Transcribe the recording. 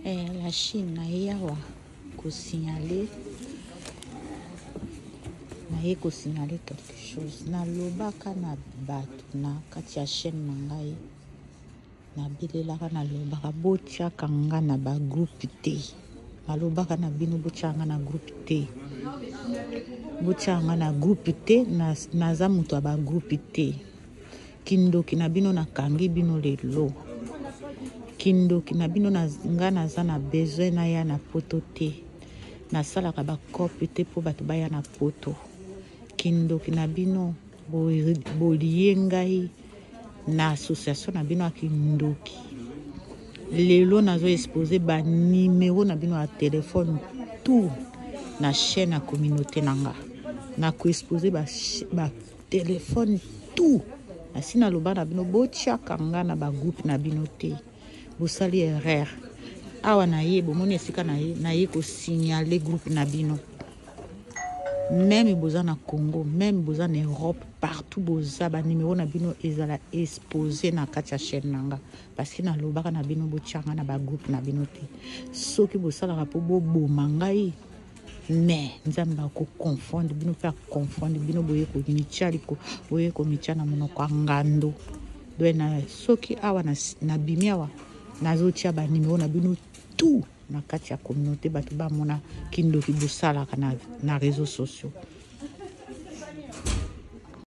La Chine nayewa signaler quelque chose na lobaka na bato na kati ya chaîne na ngai na bilelaka na lobaka botiaka nga na ba groupe te malobaka na bino botiaka na groupe te botiaka na groupe te naza mutu ya ba groupe te kindoki na bino nakangi bino lelo kindoki na bino nga naza na besoin na ya na poto te nasalaka ba kope te po bato baya na poto kindoki na bino bolie ngai na association na bino ya kindoki lelo nazo expose ba numéro na bino ya téléphone tout na chaîne ya communauté nanga na ko expose ba téléphone tout asina loba na bino botiaka nga na ba groupe na bino te bosali erreur awa na ye bomoni esika na ye ko signaler groupe na bino même boza na Congo même boza na Europe partout boza ba numéro na bino ezala exposé na kati ya chaîne nanga parce que na lobaka na bino botianga na ba groupe na bino te soki bosalaka po boboma ngai mais nzambe ko confondre bino faire confondre bino boye ko mitiali ko boye ko mitiana monoko ngando doena soki awa na bimiawa nazotia ba numéro na bino tout na kati ya communauté bato ba mona kindoki bosalaka na réseaux sociaux